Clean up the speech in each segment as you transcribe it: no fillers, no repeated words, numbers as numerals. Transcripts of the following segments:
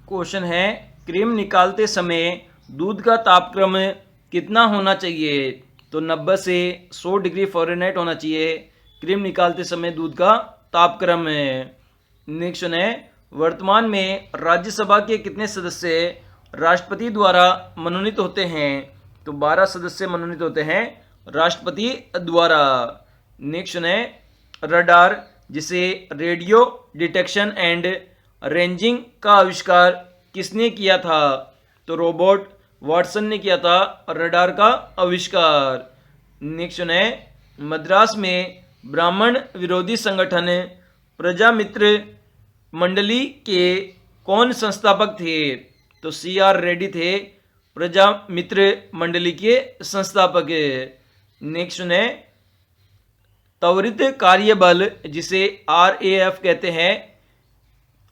Question है, cream निकालते समय दूध का तापक्रम कितना होना चाहिए? तो 90 से 100 डिग्री फ़ारेनहाइट होना चाहिए क्रीम निकालते समय दूध का तापक्रम। नेक्स्ट है, वर्तमान में राज्यसभा के कितने सदस्य राष्ट्रपति द्वारा मनोनीत होते हैं? तो 12 सदस्य मनोनीत होते हैं राष्ट्रपति द्वारा। नेक्स्ट है, रडार जिसे रेडियो डिटेक्शन एंड रेंजिंग का आविष्कार किसने किया था? तो रोबोट वाटसन ने किया था रडार का आविष्कार। नेक्स्ट है, मद्रास में ब्राह्मण विरोधी संगठन प्रजामित्र मंडली के कौन संस्थापक थे? तो CR रेड्डी थे प्रजामित्र मंडली के संस्थापक। नेक्स्ट है, त्वरित कार्यबल जिसे RAF कहते हैं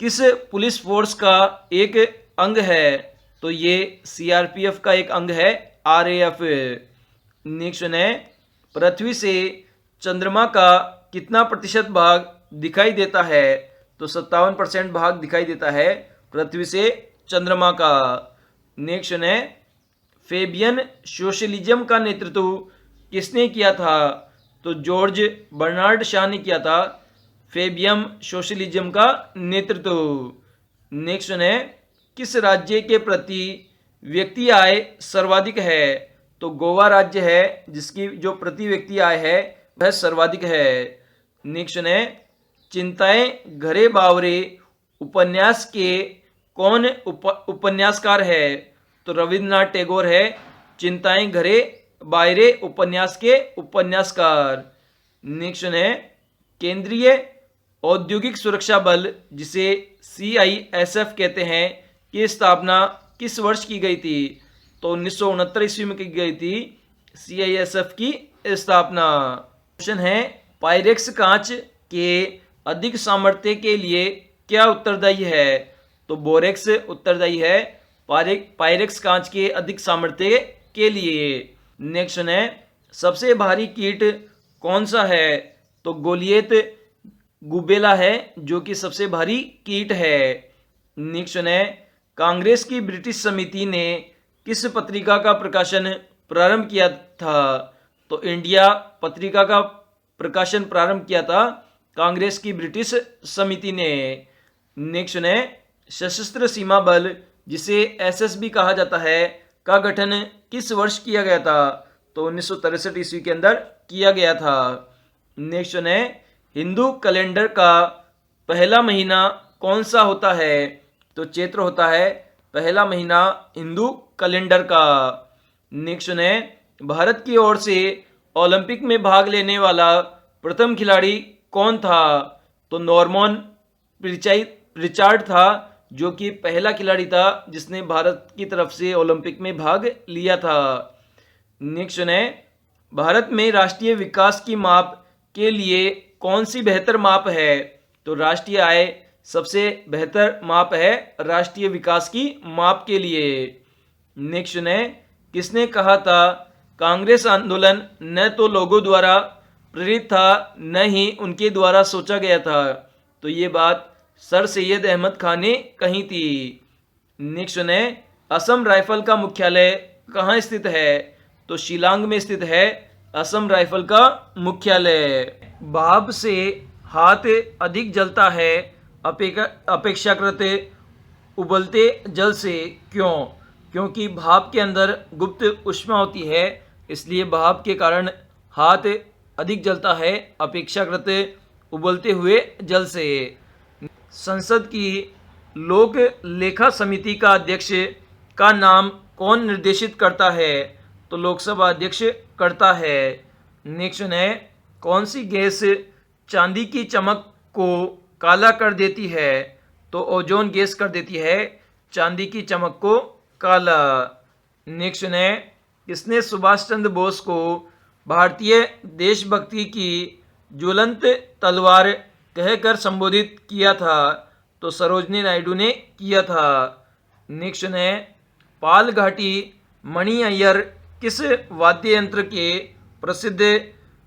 किस पुलिस फोर्स का एक अंग है? तो ये CRPF का एक अंग है RAF। नेक्स्ट है, पृथ्वी से चंद्रमा का कितना प्रतिशत भाग दिखाई देता है? तो 57% भाग दिखाई देता है पृथ्वी से चंद्रमा का। नेक्स्ट है, फेबियन सोशलिज्म का नेतृत्व किसने किया था? तो जॉर्ज बर्नार्ड शॉ ने किया था फेबियम सोशलिज्म का नेतृत्व। नेक्स्ट है, किस राज्य के प्रति व्यक्ति आय सर्वाधिक है? तो गोवा राज्य है जिसकी जो प्रति व्यक्ति आय है वह सर्वाधिक है। नेक्स्ट है, चिंताएं घरे बावरे उपन्यास के कौन उपन्यासकार है? तो रविंद्रनाथ टैगोर है चिंताएं घरे बावरे उपन्यास के उपन्यासकार। नेक्स्ट है, केंद्रीय औद्योगिक सुरक्षा बल जिसे CISF कहते हैं की स्थापना किस वर्ष की गई थी? तो 1969 ईस्वी में की गई थी CISF की स्थापना। क्वेश्चन है, पायरेक्स कांच के अधिक सामर्थ्य के लिए क्या उत्तरदायी है? तो बोरेक्स उत्तरदायी है पायरेक्स कांच के अधिक सामर्थ्य के लिए। नेक्स्ट है, सबसे भारी कीट कौन सा है? तो गोलियत गुबेला है जो कि सबसे भारी कीट है। नेक्स्ट है, कांग्रेस की ब्रिटिश समिति ने किस पत्रिका का प्रकाशन प्रारंभ किया था? तो इंडिया पत्रिका का प्रकाशन प्रारंभ किया था कांग्रेस की ब्रिटिश समिति ने। नेक्स्ट है, सशस्त्र सीमा बल जिसे SSB कहा जाता है का गठन किस वर्ष किया गया था? तो 1963 ईस्वी के अंदर किया गया था। नेक्स्ट है, हिंदू कैलेंडर का पहला महीना कौन सा होता है? तो चैत्र होता है पहला महीना हिंदू कैलेंडर का। नेक्स्ट है, भारत की ओर से ओलंपिक में भाग लेने वाला प्रथम खिलाड़ी कौन था? तो नॉर्मन प्रिचार्ड था जो कि पहला खिलाड़ी था जिसने भारत की तरफ से ओलंपिक में भाग लिया था। नेक्स्ट है, भारत में राष्ट्रीय विकास की माप के लिए कौन सी बेहतर माप है? तो राष्ट्रीय आय सबसे बेहतर माप है राष्ट्रीय विकास की माप के लिए। नेक्स्ट है, किसने कहा था कांग्रेस आंदोलन न तो लोगों द्वारा प्रेरित था न ही उनके द्वारा सोचा गया था? तो ये बात सर सैयद अहमद खान ने कही थी। नेक्स्ट है, असम राइफल का मुख्यालय कहाँ स्थित है? तो शिलांग में स्थित है असम राइफल का मुख्यालय। भाप से हाथ अधिक जलता है अपेक्षाकृत उबलते जल से, क्यों? क्योंकि भाप के अंदर गुप्त ऊष्मा होती है, इसलिए भाप के कारण हाथ अधिक जलता है अपेक्षाकृत उबलते हुए जल से। संसद की लोक लेखा समिति का अध्यक्ष का नाम कौन निर्देशित करता है? तो लोकसभा अध्यक्ष करता है। नेक्स्ट है, कौन सी गैस चांदी की चमक को काला कर देती है? तो ओजोन गैस कर देती है चांदी की चमक को काला। नेक्स्ट है, किसने सुभाष चंद्र बोस को भारतीय देशभक्ति की ज्वलंत तलवार कहकर संबोधित किया था? तो सरोजनी नायडू ने किया था। नेक्स्ट है, पाल घाटी मणि अय्यर किस वाद्य यंत्र के प्रसिद्ध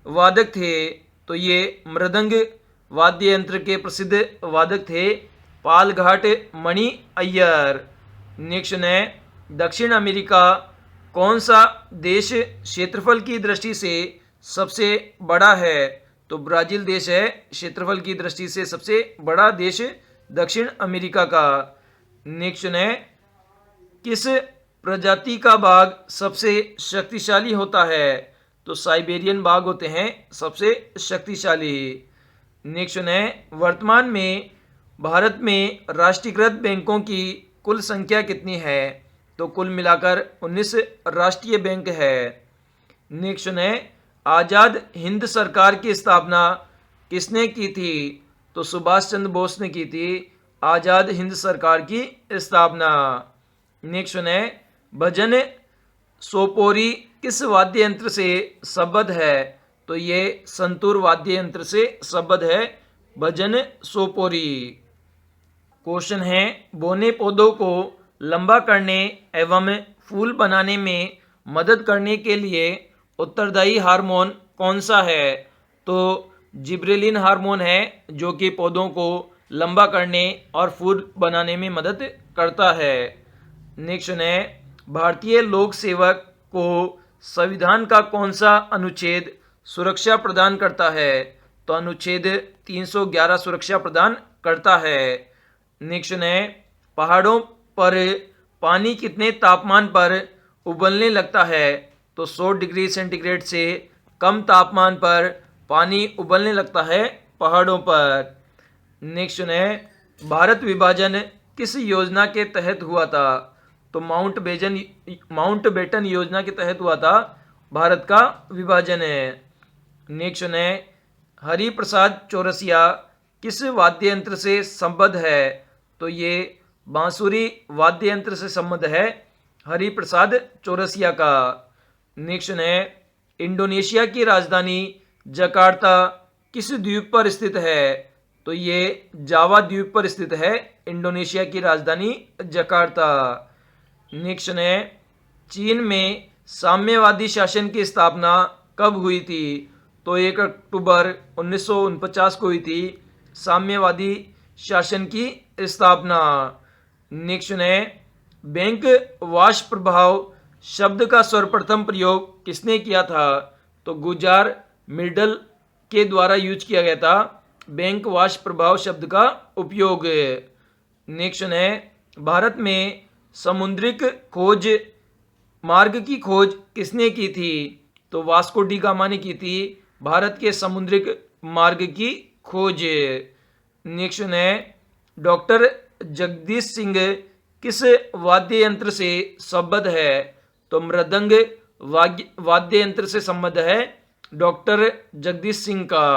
वादक थे? तो ये मृदंग वाद्य यंत्र के प्रसिद्ध वादक थे पालघाट मणि अय्यर। नेक्स्ट है दक्षिण अमेरिका कौन सा देश क्षेत्रफल की दृष्टि से सबसे बड़ा है? तो ब्राजील देश है क्षेत्रफल की दृष्टि से सबसे बड़ा देश दक्षिण अमेरिका का। नेक्स्ट है किस प्रजाति का बाघ सबसे शक्तिशाली होता है? तो साइबेरियन बाघ होते हैं सबसे शक्तिशाली। नेक्स्ट है वर्तमान में भारत में राष्ट्रीयकृत बैंकों की कुल संख्या कितनी है? तो कुल मिलाकर 19 राष्ट्रीय बैंक है। नेक्स्ट है आज़ाद हिंद सरकार की स्थापना किसने की थी? तो सुभाष चंद्र बोस ने की थी आज़ाद हिंद सरकार की स्थापना। नेक्स्ट है भजन सोपोरी किस वाद्य यंत्र से संबद्ध है? तो ये संतूर वाद्य यंत्र से संबद्ध है भजन सोपोरी। क्वेश्चन है बौने पौधों को लंबा करने एवं फूल बनाने में मदद करने के लिए उत्तरदायी हार्मोन कौन सा है? तो जिब्रेलिन हार्मोन है जो कि पौधों को लंबा करने और फूल बनाने में मदद करता है। नेक्स्ट है भारतीय लोक सेवक को संविधान का कौन सा अनुच्छेद सुरक्षा प्रदान करता है? तो अनुच्छेद 311 सुरक्षा प्रदान करता है। नेक्स्ट है पहाड़ों पर पानी कितने तापमान पर उबलने लगता है? तो 100 डिग्री सेंटीग्रेड से कम तापमान पर पानी उबलने लगता है पहाड़ों पर। नेक्स्ट है भारत विभाजन किस योजना के तहत हुआ था? तो माउंट बेटन योजना के तहत हुआ था भारत का विभाजन है। नेक्स्ट है हरिप्रसाद चौरसिया किस वाद्य यंत्र से संबद्ध है? तो ये बांसुरी वाद्य यंत्र से संबद्ध है हरिप्रसाद चौरसिया का। नेक्स्ट है इंडोनेशिया की राजधानी जकार्ता किस द्वीप पर स्थित है? तो ये जावा द्वीप पर स्थित है इंडोनेशिया की राजधानी जकार्ता। नेक्स्ट है चीन में साम्यवादी शासन की स्थापना कब हुई थी? तो 1 अक्टूबर 1949 को हुई थी साम्यवादी शासन की स्थापना। नेक्स्ट है बैंक वाष्प प्रभाव शब्द का सर्वप्रथम प्रयोग किसने किया था? तो गुजार मिर्डल के द्वारा यूज किया गया था बैंक वाष्प प्रभाव शब्द का उपयोग। नेक्स्ट है भारत में समुद्रिक खोज मार्ग की खोज किसने की थी? तो वास्को डी गामा ने की थी भारत के समुद्रिक मार्ग की खोज। नेक्स्ट है डॉक्टर जगदीश सिंह किस वाद्य यंत्र से संबद्ध है? तो मृदंग वाद्य यंत्र से संबद्ध है डॉक्टर जगदीश सिंह का।